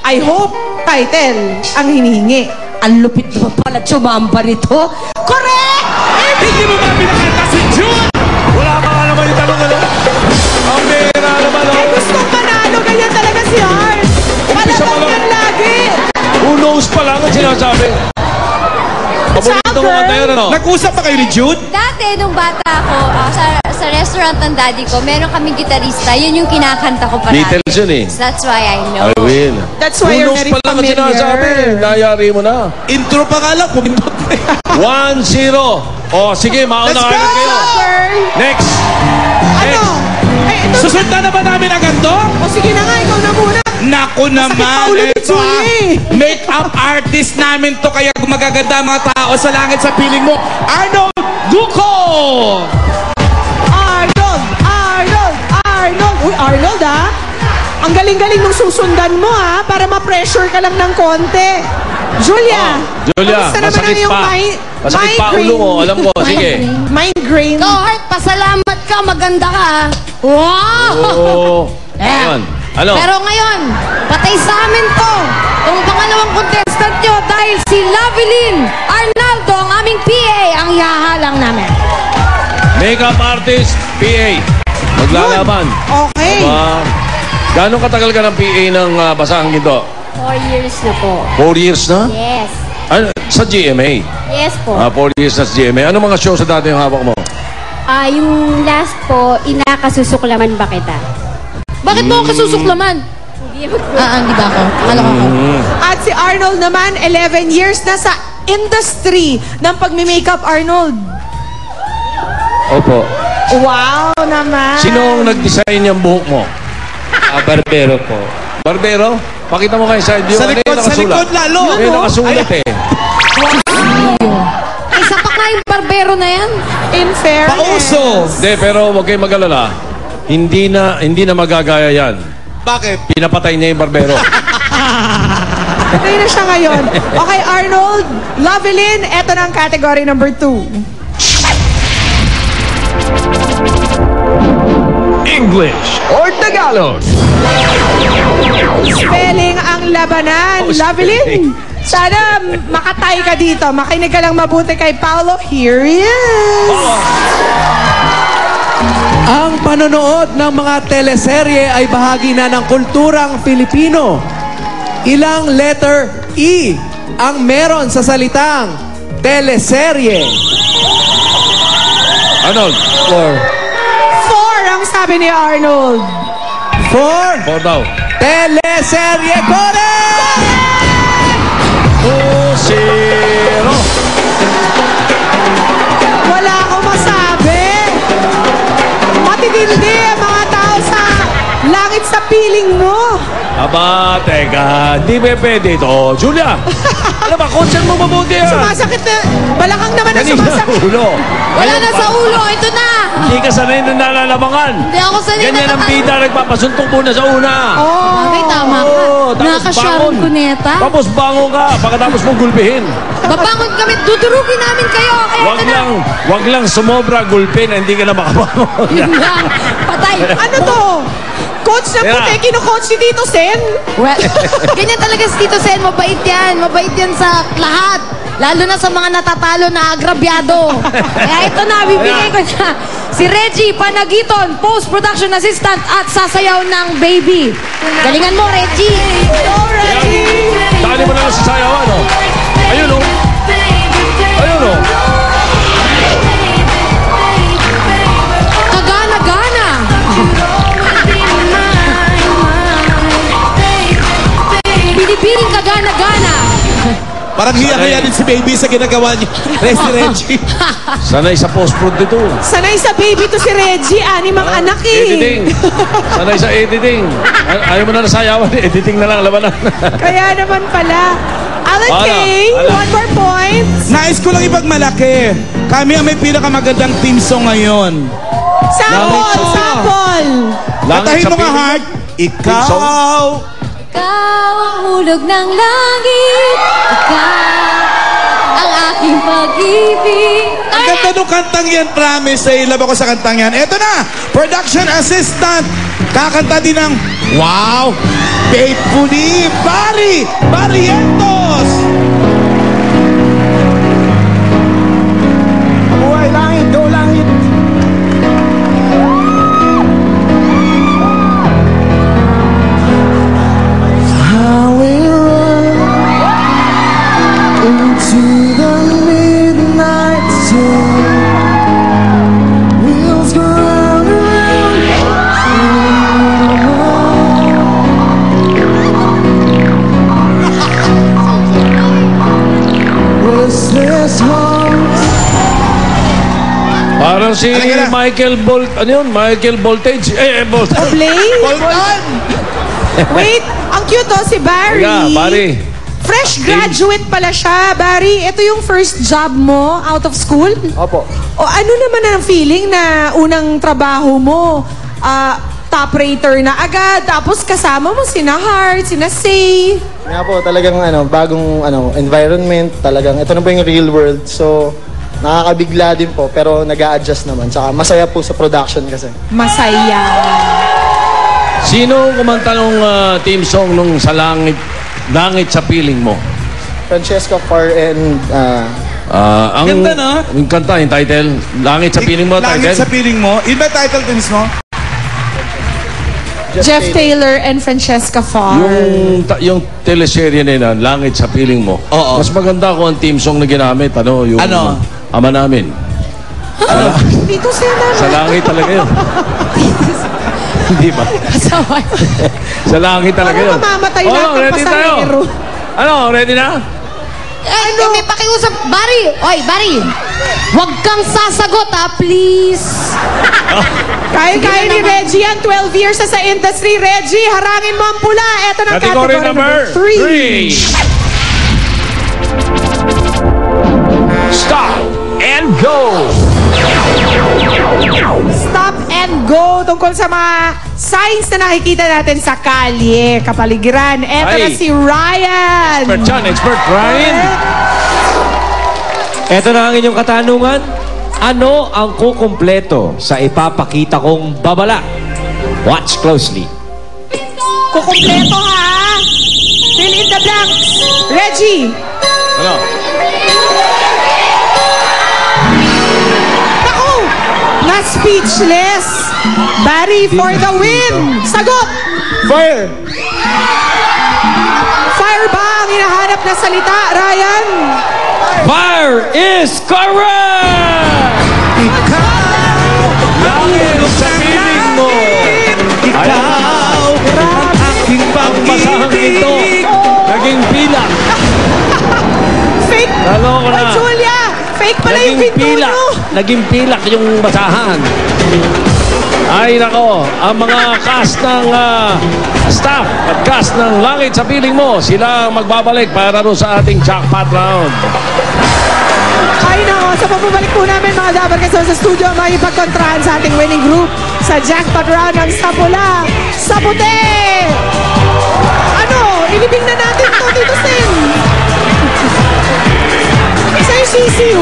I hope title ang hinihingi. Ang lupit naman pala tsumamba nito. Correct! Hindi mo ba pinakanta si June? Wala ka nga naman yung tanong ano? Ang pera naman o. Eh, gustong manalo. Ganyan talaga si Art. Palaban yan lagi. Who knows pa lang ang sinasabi. Paborito mo kanta yun ano? Nag-usap pa kayo ni Jude? Dati, nung bata ako, sa restaurant ng daddy ko, meron kaming gitarista. Yun yung kinakanta ko parati. Beatles yun eh. That's why I know. I will. That's why you're very pa lang ang sinasabi. familiar. Nayari mo na. Intro pa nga lang. 1-0. O, sige, mauna Let's kayo go! kayo. Next. Ano? Ay, ito. Susundan na ba namin agad to? O sige na nga, ikaw na muna. Naku naman, paulo ni ito Julie. make-up artist namin to, kaya gumagaganda mga tao sa langit sa piling mo. Arnold Duco! Arnold. Uy, Arnold ah. Ang galing-galing nung susundan mo ah, para ma-pressure ka lang ng konti. Julia. Julia, kamusta naman masakit ang iyong pa. Masakit pa ulo mo, alam ko. Sige. Migraine. Ikaw, Art, pasalamat ka. Maganda ka. Wow! Oo. Ayun. Ano? Pero ngayon, patay sa amin to. Ang pangalawang contestant nyo dahil si Lavilyn Arnaldo, ang aming PA, ang ihahalang namin. Makeup artist, PA. Maglalaban. Okay. Gano'ng katagal ka ng PA ng Basahang Ginto? 4 years na po. 4 years na? Yes. Ano, sa GMA? Yes po. 4 years na sa GMA. Ano mga show sa dati yung hawak mo? Yung last po, Inakasusuklaman ba kita? Bakit mo ako kasusuklaman? Hindi ba ako? Ano ako? At si Arnold naman, 11 years na sa industry ng pagmi-makeup, Arnold. Opo. Wow naman. Sino ang nag-design yung buhok mo? Barbero po. Barbero? Pakita mo kayo sa video. Sa likod lalo. May nakasulat eh. Ay, sapak na yung barbero na yan. In fairness. Pauso! Hindi, pero huwag kayong mag-alala. Hindi na magagaya yan. Bakit? Pinapatay niya yung barbero. Patay na siya ngayon. Okay, Arnold, Lavilyn, eto na ang category number 2. English or Tagalog? Spelling ang labanan. Lavilyn, sana makatay ka dito. Makinig ka lang mabuti kay Paolo. Here he is. Ang panonood ng mga teleserye ay bahagi na ng kulturang Filipino. Ilang letter E ang meron sa salitang teleserye? Arnold. 4 ang sabi ni Arnold. 4. 4 daw. Teleserye. Correct! 2-0. Wala akong masabi. Matitindi ang mga tao sa langit sa piling mo. Aba, teka. Di ba pwede ito? Julia! Ano ba? Concert mo mabuti yan. Sumasakit na. Balakang naman na Kanina sumasakit. ulo. Wala na sa ulo. Ito na. Hindi ka sanay na nalalabangan. Hindi ako sanay Ganyan ang bida, nagpapasuntok muna sa una. Okay, tama ka. Tapos Nakasharon bangon. Kuneta. Tapos bangon ka, pagkatapos mong gulpihin. Babangon kami. Dudurugin namin kayo. Kaya ito na. Wag lang sumobra gulpin na hindi ka na makabangon. Yun lang. Patay. Ano to? Coach na puti, kino-coach si Tito Sen? Well, ganyan talaga si Tito Sen. Mabait yan. Mabait yan sa lahat. Lalo na sa mga natatalo na agrabyado. Kaya ito na, bibigay ko na. Si Reggie Panagiton, Post-Production Assistant at sasayaw ng Baby. Galingan mo, Reggie. Go, Reggie! Dali mo na lang sa sayawan, oh. Ayun, oh. Ayun, oh. Kagana-gana. Binibining kagana-gana. Parang hiya-hiya din si Baby sa ginagawa niya. Reggie. Sanay sa post-prod dito. Sanay sa baby to si Reggie. Animang anak eh. Editing. Sanay sa editing. Ayaw mo na nasayawan, editing na lang labanan. Kaya naman pala. Alan Ano? Kay, Ano? 1 more point. Nais ko lang ipagmalaki. Kami ang may pinakamagandang team song ngayon. Sample, sample. Katahin mo nga, Heart. Ikaw. Ikaw ang hulog ng langit. Ikaw ang aking pag-ibig. Ang ganda nung kantang yan, promise. Ay, love ako sa kantang yan. Eto na, production assistant, kakanta din ng Wow! Faithfully, Barry Barrientos! Buhay langit, go langit. I will run into the midnight sun. Wheels go round and round. Restless hearts. Parang si Halika na. Michael Bolt, ano yun? Michael Voltage. Voltage. Play? Bolton! Wait, ang cute to, si Barry. Halika, Barry. Fresh graduate pala siya, Barry. Ito yung first job mo out of school? Opo. O ano naman ang feeling na unang trabaho mo? Top rater na agad, tapos kasama mo sina Heart, sina Say. Nga po, talagang bagong environment. Talagang, ito na po yung real world. So, nakakabigla din po, pero nag-a-adjust naman. Tsaka masaya po sa production kasi. Masaya. Sino kumanta nung team song nung sa langit sa piling mo? Francesca Farr and Ang Ganda, no? Yung kanta, yung title. Langit sa piling mo, Langit title. sa piling mo. Yun ba title din mismo? Jeff Taylor and Francesca Farr. Yung teleserye na yun, Langit sa piling mo. Oo. Mas maganda kung ang team song na ginamit, yung Ano? Ama Namin. Dito sila. Sa langit talaga yun. Hindi ba? Sa langit talaga yun. Mamamatay lahat ng ready tayo. pasahero. Ano, ready na? May pakiusap. Barry! Oy, Barry! Huwag kang sasagot, please. Kaya ni Reggie yan. 12 years na sa industry. Reggie, harangin mo ang pula. Ito na Category number 3. 3. Stop and go. Stop and go. Tungkol sa mga signs na nakikita natin sa kalye, kapaligiran. Ito Ay. na si Ryan. Expert John, expert Ryan. Ito na ang inyong katanungan. Ano ang kukumpleto sa ipapakita kong babala? Watch closely. Kukumpleto ha. Fill in the blanks. Reggie. Ano? Naku! Na-speechless. Barry for the win. Sagot. Fire! Fire ba ang hinahanap na salita, Ryan? Fire is correct! Langit sa piling mo. Ikaw ang aking Basahang ito. Naging pilak. Fake. Naloko na. Oy, Julia. Fake pala yung Naging pinto pilak. nyo. Naging pilak yung basahan. Ay, nako. Ang mga cast ng staff at cast ng Langit sa Piling Mo, sila ang magbabalik para rin sa ating jackpot round. Ay nako, sa pagbabalik po namin mga dapat kayo sa studio, makipagkontrahan sa ating winning group sa jackpot round ng Sapula, Sapute! Ano? Ilibing na natin to dito, Sen! Sa yung sisiw.